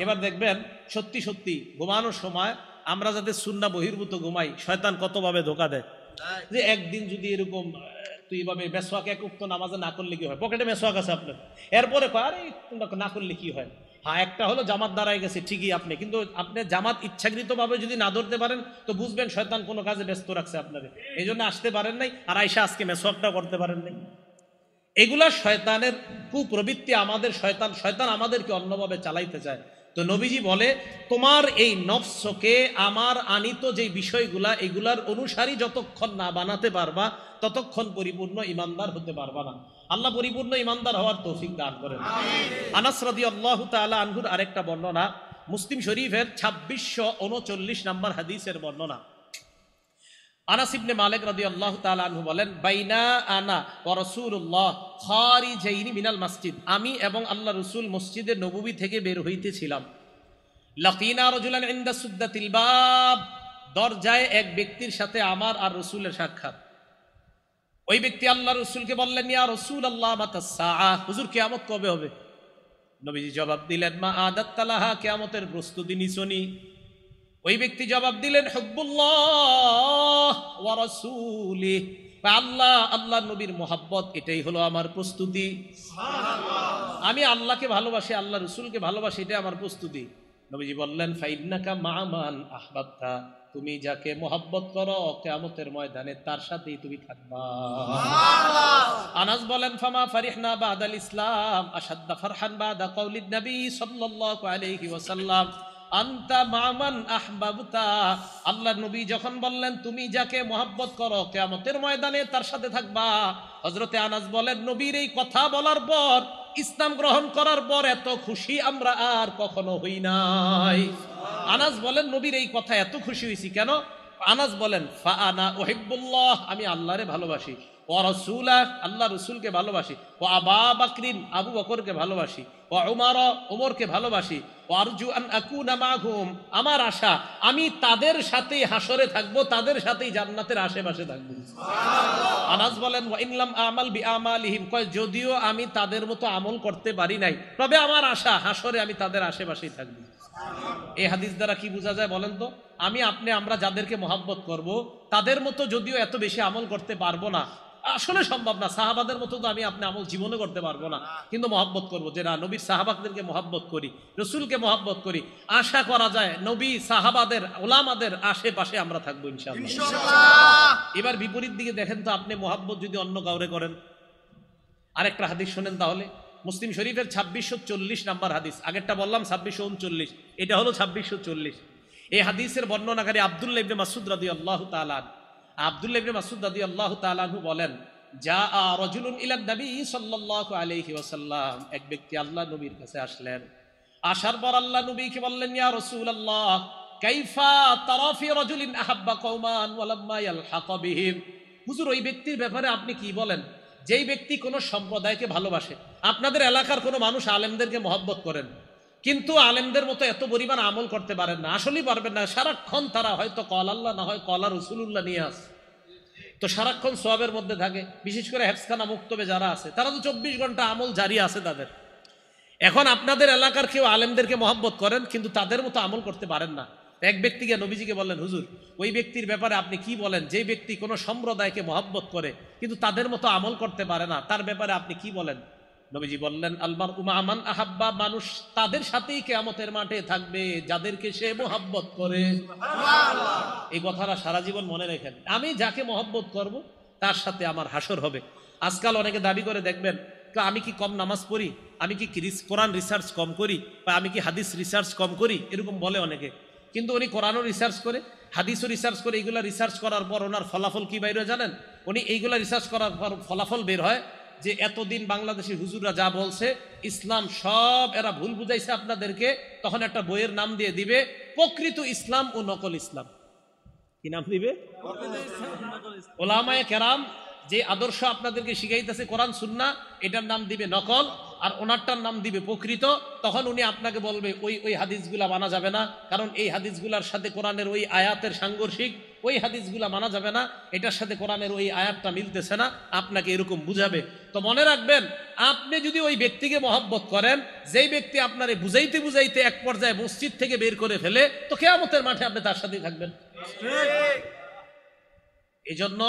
এবার দেখবেন সত্যি সত্যি ঘুমানোর সময় আমরা যাতে সুন্নাহ বহির্ভূত ঘুমাই, শয়তান কতভাবে ধোকা দেয়। যে একদিন যদি এরকম তুই এইভাবে মেসওয়াক এক উক্ত নামাজে না করলে কি হয়, পকেটে মেসওয়াক আছে আপনার, এরপরে কয় আরে না করলে কি হয়। হ্যাঁ, একটা হলো জামাত দাঁড়ায় গেছে ঠিকই আপনি, কিন্তু আপনি জামাত ইচ্ছাকৃতভাবে যদি না ধরতে পারেন তো বুঝবেন শয়তান কোনো কাজে ব্যস্ত রাখছে আপনাকে, এই জন্য আসতে পারেন নাই, আর আয়সা আজকে মেসওয়াকটা করতে পারেন নাই। এগুলা শয়তানের কুপ্রবৃত্তি, আমাদের শয়তান আমাদেরকে অন্যভাবে চালাইতে চায়। তো নবীজি বলে তোমার এই নফসকে আমার আনিত যে বিষয়গুলা, এগুলার অনুসারী যতক্ষণ না বানাতে পারবা, ততক্ষণ পরিপূর্ণ ইমানদার হতে পারবা না। আল্লাহ পরিপূর্ণ ইমানদার হওয়ার তৌফিক দান করেন। আনাস রাদিয়াল্লাহু তাআলা আনহুর আরেকটা বর্ণনা, মুসলিম শরীফের 2639 নম্বর হাদিসের বর্ণনা। আনাস ইবনে মালিক রাদিয়াল্লাহু তাআলা আনহু বলেন, বাইনা আনা ওয়া রাসূলুল্লাহ খারিজাইনি মিনাল মসজিদ, আমি এবং আল্লাহ রাসূল মসজিদে নববী থেকে বের হইতেছিলাম। লাকিনা রাজুলান ইনদা সুদ্দাতিল বাব, দরজায় এক ব্যক্তির সাথে আমার আর রাসূলের সাক্ষাৎ। ওই ব্যক্তি আল্লাহ রাসূলকে বললেন, ইয়া রাসূলুল্লাহ মাতাস সাআহ, হুজুর কিয়ামত কবে হবে? নবীজি জবাব দিলেন, মা আদাত্তালাহা, কিয়ামতের প্রস্তুতি নিছনি? ওই ব্যক্তি জবাব দিলেন, হুব্বুল্লাহ ওয়া রাসূলিহি, আল্লাহ নবীর মোহাব্বত, এটাই হলো আমার প্রস্তুতি। আমি আল্লাহকে ভালোবাসি, আল্লাহ রাসূলকে ভালোবাসি, এটা আমার প্রস্তুতি। নবীজি বললেন, ফাইন্নাকা মা মান আহবাবতা, তুমি যাকে মোহাব্বত করো কিয়ামতের ময়দানে তার সাথেই তুমি থাকবা। আনাস বলেন, ফামা ফারিহনা বাদাল ইসলাম আশাদ্দা ফারহান বাদা কাউলিন নবী সাল্লাল্লাহু আলাইহি ওয়াসাল্লাম আনতা মামান আহবাবতা। আল্লাহ নবী যখন বললেন তুমি যাকে মোহাব্বত করো কিয়ামতের ময়দানে তার সাথে থাকবা, হযরতে আনাস বলেন নবীর এই কথা বলার পর, ইসলাম গ্রহণ করার পর এত খুশি আমরা আর কখনো হই নাই। আনাস বলেন নবীর এই কথা এত খুশি হইছি কেন? আনাস বলেন, ফা আনা উহিব্বুল্লাহ, আমি আল্লাহরে ভালোবাসি, ওয়া রাসূলা, আল্লাহ রাসূলকে ভালোবাসি, ওয়া আবা বকরিন, আবু বকরকে ভালোবাসি, ওয়া উমর, উমরকে ভালোবাসি, ওয়া আরজু আন আকুনা মাহুম, আমার আশা আমি তাদের সাথেই হাসরে থাকবো, তাদের সাথেই জান্নাতের আশেপাশে থাকবো। সুবহানাল্লাহ। আনাস বলেন, ওয়া ইনলাম আমাল বিআমালিহিম, কয় যদিও আমি তাদের মতো আমল করতে পারি নাই, তবে আমার আশা হাসরে আমি তাদের আশেপাশেই থাকবো। এই হাদিস দ্বারা কি বোঝা যায় বলেন তো? আমরা যাদেরকে মহব্বত করব তাদের মতো যদিও এত বেশি আমল করতে পারবো না, আসলে সম্ভব না, সাহাবাদের মতো তো আপনি আমল জীবনে করতে পারবো না, কিন্তু মহব্বত করবো, যে না নবীর সাহাবাদেরকে মহব্বত করি, রসুলকে মহব্বত করি, আশা করা যায় নবী সাহাবাদের ওলামাদের আশেপাশে আমরা থাকবো ইনশাআল্লাহ। এবার বিপরীত দিকে দেখেন তো, আপনি মহব্বত যদি অন্য কাউরে করেন। আরেকটা হাদিস শোনেন তাহলে, মুসলিম শরীফের 2640 নাম্বার হাদিস, আগেরটা বললাম 2639, এটা হলো 2640। এই হাদিসের বর্ণনাকারী আব্দুল্লাহ ইবনে মাসউদ রাদিয়াল্লাহু তাআলা, আব্দুল্লাহ ইবনে মাসউদ রাদিয়াল্লাহু তাআলা আনহু বলেন, জাআ রাজুলুন ইলা নবী সাল্লাল্লাহু আলাইহি ওয়াসাল্লাম, এক ব্যক্তি আল্লাহ নবীর কাছে আসলেন। আসার পর আল্লাহ নবীকে বললেন, ইয়া রাসূলুল্লাহ কাইফা তারা ফি রাজুলিন আহাব্বা কওমান ওয়া লাম্মা ইয়ালহাক বিহিম, হুজুর ওই ব্যক্তির ব্যাপারে আপনি কি বলেন যেই ব্যক্তি কোন সম্প্রদায়কে ভালোবাসে? আপনাদের এলাকার কোনো মানুষ আলেমদেরকে মহব্বত করেন, কিন্তু আলেমদের মতো এত পরিমাণ আমল করতে পারেন না, আসলেই পারবেন না, সারাক্ষণ তারা হয়তো কল আল্লাহ না হয় কলা রসুলুল্লাহ নিয়ে আসে, তো সারাক্ষণ সওয়াবের মধ্যে থাকে। বিশেষ করে হেফজখানা মুক্তবে যারা আছে তারা তো 24 ঘন্টা আমল জারি আছে তাদের। এখন আপনাদের এলাকার কেউ আলেমদেরকে মহব্বত করেন, কিন্তু তাদের মতো আমল করতে পারেন না। এক ব্যক্তিকে নবীজিকে বললেন, হুজুর ওই ব্যক্তির ব্যাপারে আপনি কি বলেন যে ব্যক্তি কোনো সম্প্রদায়কে মহব্বত করে কিন্তু তাদের মতো আমল করতে পারে না, তার ব্যাপারে আপনি কি বলেন? নবীজি বললেন, আলমার উমা আমান আহাব্বা, মানুষ তাদের সাথেই কিয়ামতের মাঠে থাকবে যাদেরকে সে মহব্বত করে। এই কথাটা সারা জীবন মনে রাখেন, আমি যাকে মহব্বত করব তার সাথে আমার হাসর হবে। আজকাল অনেকে দাবি করে দেখবেন আমি কি কম নামাজ পড়ি, আমি কি কোরআন রিসার্চ কম করি, বা আমি কি হাদিস রিসার্চ কম করি, এরকম বলে অনেকে। কিন্তু উনি কোরআনও রিসার্চ করে, হাদিসও রিসার্চ করে। এইগুলা রিসার্চ করার পর ওনার ফলাফল কি বাইরে জানেন? উনি এইগুলা রিসার্চ করার পর ফলাফল বের হয় যে এতদিন বাংলাদেশের হুজুররা যা বলছে ইসলাম সব এরা ভুল বুঝাইছে আপনাদেরকে। তখন একটা বইয়ের নাম দিয়ে দিবে প্রকৃত ইসলাম ও নকল ইসলাম। কি নাম দিবে? ওলামায়ে কেরাম যে আদর্শ আপনাদেরকে শিখাইতেছে কোরআন সুন্নাহ, এটার নাম দিবে নকল, আর ওনারটার নাম দিবে প্রকৃত। তখন উনি আপনাকে বলবে ওই হাদিসগুলা মানা যাবে না, কারণ এই হাদিসগুলার সাথে কোরআনের ওই আয়াতের সাংঘর্ষিক, ওই হাদিসগুলা মানা যাবে না, এটার সাথে কোরআনের ওই আয়াতটা মিলতেছে না, আপনাকে এরকম বুঝাবে। তো মনে রাখবেন, আপনি যদি ওই ব্যক্তিকে মহব্বত করেন, যেই ব্যক্তি আপনারে বুঝাইতে বুঝাইতে এক পর্যায়ে মসজিদ থেকে বের করে ফেলে, তো কিয়ামতের মাঠে আপনি তার সাথেই থাকবেন। এই জন্য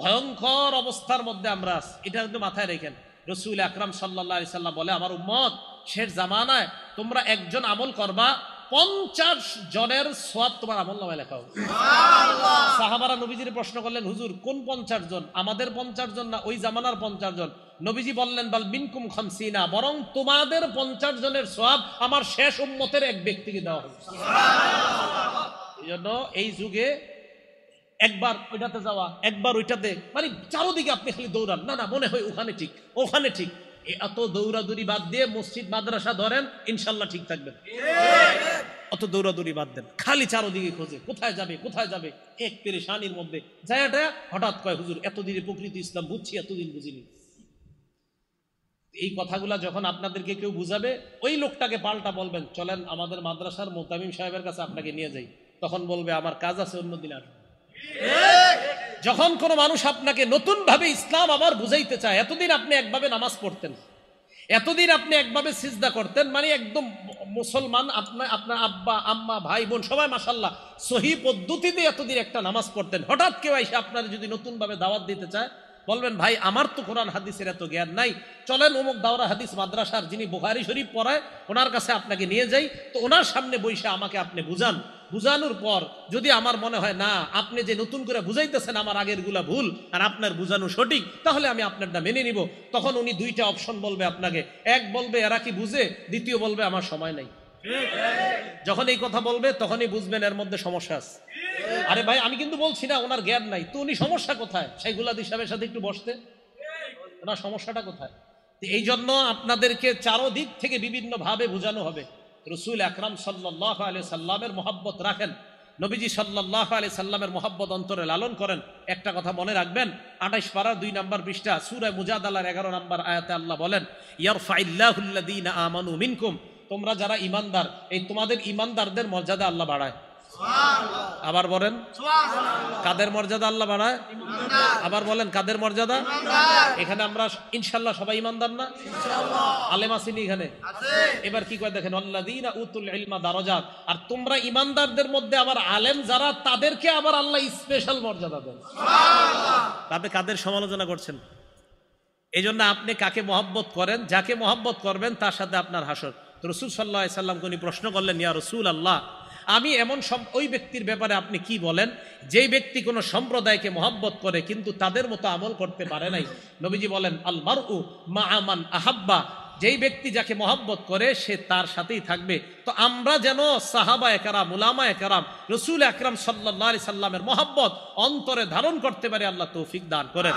ভয়ঙ্কর অবস্থার মধ্যে আমরা আছি, এটা কিন্তু মাথায় রেখেন। রাসূল আকরাম সাল্লাল্লাহু আলাইহি সাল্লাম বলে, আমার উম্মত শেষ জামানায় তোমরা একজন আমল করবা, 50 জনের সওয়াব তোমার আমলনামায় লেখা হবে। সুবহানাল্লাহ। সাহাবারা নবীজির প্রশ্ন করলেন, হুজুর কোন 50 জন? আমাদের 50 জন না ওই জামানার 50 জন? নবীজি বললেন, বাল মিনকুম 50, বরং তোমাদের 50 জনের সওয়াব আমার শেষ উম্মতের এক ব্যক্তিকে দেওয়া হবে। সুবহানাল্লাহ। এই জন্য এই যুগে একবার ওইটাতে যাওয়া, একবার ওইটাতে, মানে চারোদিকে আপনি খালি দৌড়ান, না মনে হয় ওখানে ঠিক, ওখানে ঠিক। এত দৌড়াদৌড়ি বাদ দিয়ে মসজিদ মাদ্রাসা ধরেন, ইনশাল্লাহ ঠিক থাকবেন। অত দৌড়াদৌড়ি বাদ দেন, খালি চারোদিকে খোঁজে কোথায় যাবে কোথায় যাবে, এক পেরেশানির মধ্যে জায়গাটা। হঠাৎ কয়, হুজুর এতদিনে প্রকৃতি ইসলাম বুঝছি, এতদিন বুঝিনি। এই কথাগুলা যখন আপনাদেরকে কেউ বুঝাবে, ওই লোকটাকে পাল্টা বলবেন, চলেন আমাদের মাদ্রাসার মোতামিম সাহেবের কাছে আপনাকে নিয়ে যাই। তখন বলবে, আমার কাজ আছে, অন্যদিন আসবে। যখন কোনো মানুষ আপনাকে নতুন ভাবে ইসলাম আবার বুঝাইতে চায়, এতদিন আপনি একভাবে নামাজ পড়তেন, এতদিন আপনি একভাবে সিজদা করতেন, মানে একদম মুসলমান, আপনার আব্বা আম্মা ভাই বোন সবাই মাশাআল্লাহ সহি পদ্ধতিতে এতদিন একটা নামাজ পড়তেন। হঠাৎ কেউ এসে আপনার যদি নতুন ভাবে দাওয়াত দিতে চায়, বলবেন, ভাই আমার তো কোরআন হাদিসের এত জ্ঞান নাই, চলেন অমুক দাওরা হাদিস মাদ্রাসার যিনি বুখারী শরীফ পড়ায় ওনার কাছে আপনাকে নিয়ে যাই। তো ওনার সামনে বসে আমাকে আপনি বুঝান। বুঝানোর পর যদি আমার মনে হয় না আপনি যে নতুন করে বুঝাইতেছেন আমার আগের গুলা ভুল আর আপনার বুঝানো সঠিক, তাহলে আমি আপনারটা মেনে নিব। তখন উনি দুইটা অপশন বলবে আপনাকে, এক বলবে এরা কি বুঝে, দ্বিতীয় বলবে আমার সময় নাই। যখন এই কথা বলবে তখনই বুঝবেন এর মধ্যে সমস্যা আছে। আরে ভাই আমি কিন্তু বলছি না ওনার জ্ঞান নাই, তো উনি সমস্যা কোথায়? শাইখুল হাদিস সাহেবের সাথে একটু বসতে, ওনার সমস্যাটা কোথায়? এই জন্য আপনাদেরকে চারোদিক থেকে বিভিন্ন ভাবে বোঝানো হবে। রাসূল আকরাম সাল্লাল্লাহু আলাইহি সাল্লামের মহব্বত রাখেন, নবীজি সাল্লাল্লাহু আলাইহি সাল্লামের মহব্বত অন্তরে লালন করেন। একটা কথা মনে রাখবেন, 28 পারা 2 নম্বর পৃষ্ঠা সূরা মুজাদালার 11 নম্বর আয়াতে আল্লাহ বলেন, ইয়ারফাইল্লাহুল্লাযীনা আমানু মিনকুম, তোমরা যারা ঈমানদার, এই তোমাদের ঈমানদারদের মর্যাদা আল্লাহ বাড়ায়। সুবহানাল্লাহ। আবার বলেন সুবহানাল্লাহ। কাদের মর্যাদা আল্লাহ বাড়ায়? ঈমানদার। আবার বলেন কাদের মর্যাদা? ঈমানদার। এখানে আমরা ইনশাআল্লাহ সবাই ঈমানদার না? ইনশাআল্লাহ। আলেম আছেন এখানে? আছে। এবার কি কয় দেখেন, আল্লাযীনা উতুল ইলমা দারাজাত, আর তোমরা ঈমানদারদের মধ্যে আবার আলেম যারা, তাদেরকে আবার আল্লাহ স্পেশাল মর্যাদা দেন। সুবহানাল্লাহ। আপনি কাদের সমালোচনা করছেন? এই জন্য আপনি কাকে মহব্বত করেন, যাকে মহব্বত করবেন তার সাথে আপনার হাসর। রাসূল সাল্লাল্লাহু আলাইহি সাল্লামকে উনি প্রশ্ন করলেন, ইয়া রাসূলুল্লাহ, আমি এমন ওই ব্যক্তির ব্যাপারে আপনি কি বলেন যেই ব্যক্তি কোনো সম্প্রদায়কে মহব্বত করে কিন্তু তাদের মতো আমল করতে পারে নাই? নবীজি বলেন, আল মারউ মা'a মান আহাব্বা, যেই ব্যক্তি যাকে মহব্বত করে সে তার সাথেই থাকবে। তো আমরা যেন সাহাবায়ে কেরাম, উলামায়ে কেরাম, রাসূল আকরাম সাল্লাল্লাহু আলাইহি সাল্লামের মহব্বত অন্তরে ধারণ করতে পারে, আল্লাহ তৌফিক দান করেন।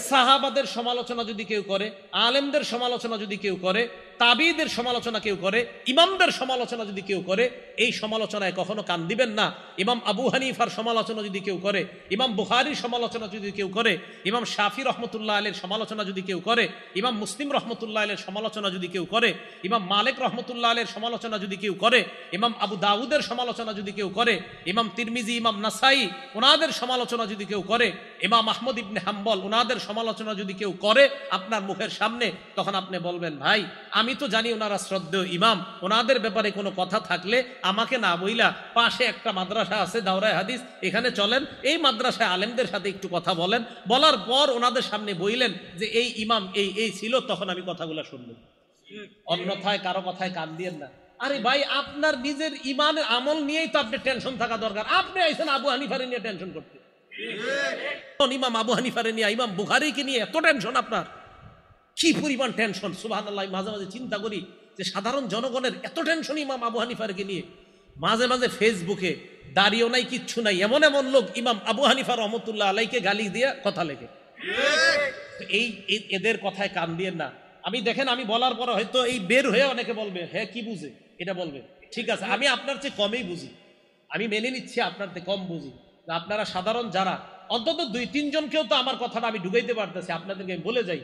সাহাবাদের সমালোচনা যদি কেউ করে, আলেমদের সমালোচনা যদি কেউ করে, তাবিদের সমালোচনা কেউ করে, ইমামদের সমালোচনা যদি কেউ করে, এই সমালোচনায় কখনো কান দিবেন না। ইমাম আবু হানিফার সমালোচনা যদি কেউ করে, ইমাম বুখারীর সমালোচনা যদি কেউ করে, ইমাম শাফি রহমতুল্লাহ আলাইহির সমালোচনা যদি কেউ করে, ইমাম মুসলিম রহমতুল্লাহ আলাইহির সমালোচনা যদি কেউ করে, ইমাম মালিক রহমতুল্লাহ আলাইহির সমালোচনা যদি কেউ করে, ইমাম আবু দাউদের সমালোচনা যদি কেউ করে, ইমাম তিরমিজি, ইমাম নাসাই ওনাদের সমালোচনা যদি কেউ করে, ইমাম আহমদ ইবনে হাম্বল ওনাদের সমালোচনা যদি কেউ করে আপনার মুখের সামনে, তখন আপনি বলবেন, ভাই আমি তো জানি ওনারা শ্রদ্ধেয় ইমাম, ওনাদের ব্যাপারে কোনো কথা থাকলে আমাকে না বইলা পাশে একটা মাদ্রাসা আছে দাওরায়ে হাদিস, এখানে চলেন, এই মাদ্রাসায় আলেমদের সাথে একটু কথা বলেন, বলার পর ওনাদের সামনে বইলেন যে এই ইমাম এই ছিল, তখন আমি কথাগুলো শুনব। অন্যথায় কারো কথায় কান দিয়েন না। আরে ভাই আপনার নিজের ইমানের আমল নিয়েই তো আপনি টেনশন থাকা দরকার। আপনি আইছেন আবু হানিফার নিয়ে টেনশন করতে, ইমাম আবু হানিফারে নিয়ে, ইমাম বুখারীকে নিয়ে এত টেনশন আপনার, কি পরিমাণ টেনশন! সুবহানাল্লাহ, মাঝে মাঝে চিন্তা করি যে সাধারণ জনগণের এত টেনশন ইমাম আবু হানিফারকে নিয়ে। মাঝে মাঝে ফেসবুকে দাঁড়িয়েও নাই, কিচ্ছু নাই, এমন এমন লোক ইমাম আবু হানিফা রহমতুল্লাহ আলাইকে গালি দিয়ে কথা লেখে। এদের কথায় কান দিয়েন না। আমি দেখেন, আমি বলার পর হয়তো এই বের হয়ে অনেকে বলবে হ্যাঁ কি বুঝে এটা বলবে, ঠিক আছে, আমি আপনার চেয়ে কমই বুঝি, আমি মেনে নিচ্ছি আপনার চেয়ে কম বুঝি। আপনারা সাধারণ যারা, অন্তত 2-3 জনকেও তো আমার কথাটা আমি ঢুকাইতে পারতেছি, আপনাদেরকে বলে যাই,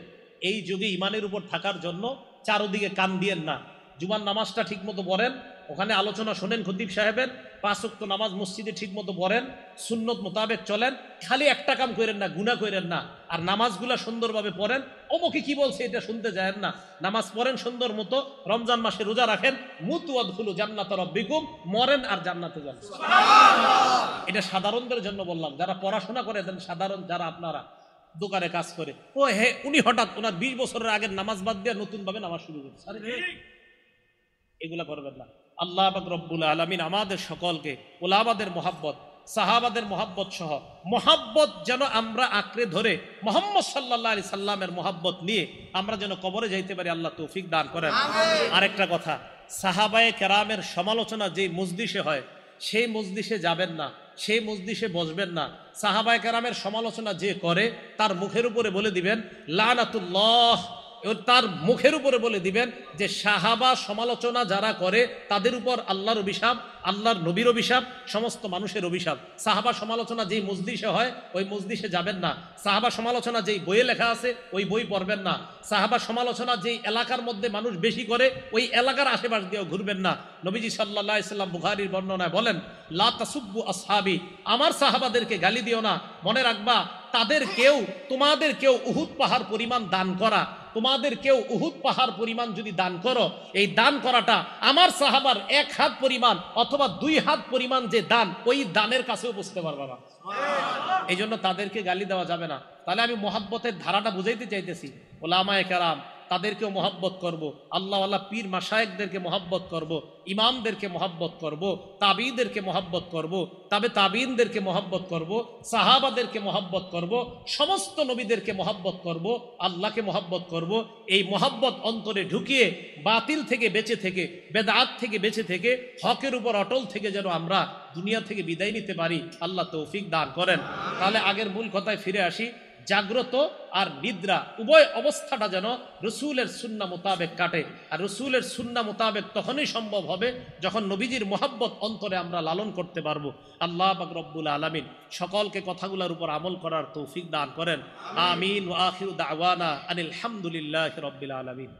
এই যুগে ইমানের উপর থাকার জন্য চারদিকে কান দিয়েন না। জুমার নামাজটা ঠিক মতো পড়েন, ওখানে আলোচনা শোনেন খতিব সাহেবের, 5 ওয়াক্ত নামাজ মসজিদে ঠিক মতো পড়েন, সুন্নত মোতাবেক চলেন, খালি একটা কাম করেন না, গুনাহ করেন না, আর নামাজগুলা সুন্দরভাবে পড়েন। অমুকে কি বলছে এটা শুনতে যায়েন না, নামাজ পড়েন সুন্দর মতো, রমজান মাসে রোজা রাখেন, মুতু আদখুলু জান্নাত রাব্বিকুম, মরেন আর জান্নাতে যান। এটা সাধারণদের জন্য বললাম, যারা পড়াশোনা করে, সাধারণ যারা আপনারা দোকানে কাজ করে, ও হে উনি হঠাৎ ওনার 20 বছরের আগের নামাজ বাদ দিয়ে নতুন ভাবে নামাজ শুরু করছে, এগুলা করবেন না। আল্লাহ পাক রব্বুল আলামিন আমাদের সকলকে ওলামাদের মহাব্বত, সাহাবাদের মহাব্বত সহ মহাব্বত যেন আমরা আঁকড়ে ধরে মুহাম্মদ সাল্লাল্লাহু আলাইহি সাল্লামের মহাব্বত নিয়ে আমরা যেন কবরে যাইতে পারি, আল্লাহ তৌফিক দান করেন। আরেকটা কথা, সাহাবায়ে কেরামের সমালোচনা যেই মজলিসে হয় সেই মজলিসে যাবেন না, সেই মজলিসে বসবেন না। সাহাবায়ে কেরামের সমালোচনা যে করে তার মুখের উপরে বলে দিবেন লানাতুল্লাহ, তার মুখের উপরে বলে দিবেন যে সাহাবা সমালোচনা যারা করে তাদের উপর আল্লাহর অভিশাপ, আল্লাহর নবীর অভিশাপ, সমস্ত মানুষের অভিশাপ। সাহাবা সমালোচনা যেই মজলিসে হয় ওই মজলিসে যাবেন না। সাহাবা সমালোচনা যেই বইয়ে লেখা আছে ওই বই পড়বেন না। সাহাবা সমালোচনা যেই এলাকার মধ্যে মানুষ বেশি করে ওই এলাকার আশেপাশ দিয়েও ঘুরবেন না। নবীজি সাল্লাল্লাহু আলাইহি সাল্লাম বুখারীর বর্ণনায় বলেন, লা তাসুব্বু আসহাবি, আমার সাহাবাদেরকে গালি দিও না। মনে রাখবা তাদের কেউ, তোমাদের কেউ উহুদ পাহাড় পরিমাণ দান করা, তোমাদের কেউ উহুদ পাহাড় পরিমাণ যদি দান করো, এই দান করাটা আমার সাহাবার 1 হাত পরিমাণ অথবা 2 হাত পরিমাণ যে দান, ওই দানের কাছেও বুঝতে পারবা না। এই জন্য তাদেরকে গালি দেওয়া যাবে না। তাহলে আমি মহাব্বতের ধারাটা বুঝাইতে চাইতেছি, ওলামায়ে কেরাম তাদেরকেও মহাব্বত করব, আল্লাহওয়ালা পীর মাশায়েখদেরকে মহাব্বত করব, ইমামদেরকে মহাব্বত করব, তাবিঈদেরকে মহাব্বত করব, তবে তাবিঈনদেরকে মহাব্বত করব, সাহাবাদেরকে মহাব্বত করব, সমস্ত নবীদেরকে মহাব্বত করব, আল্লাহকে মহাব্বত করব। এই মহাব্বত অন্তরে ঢুকিয়ে বাতিল থেকে বেঁচে থেকে, বেদাত থেকে বেঁচে থেকে, হকের উপর অটল থেকে যেন আমরা দুনিয়া থেকে বিদায় নিতে পারি, আল্লাহ তৌফিক দান করেন। তাহলে আগের মূল কথায় ফিরে আসি, জাগ্রত আর নিদ্রা উভয় অবস্থাটা যেন রসুলের সুন্নাহ মোতাবেক কাটে। আর রসুলের সুন্নাহ মোতাবেক তখনই সম্ভব হবে যখন নবীজির মোহাব্বত অন্তরে আমরা লালন করতে পারবো। আল্লাহ পাক রব্বুল আলামিন সকলকে কথাগুলোর উপর আমল করার তৌফিক দান করেন। আমিন। ওয়া আখিরু দাওয়ানা আনিল হামদুলিল্লাহি রাব্বিল আলামিন।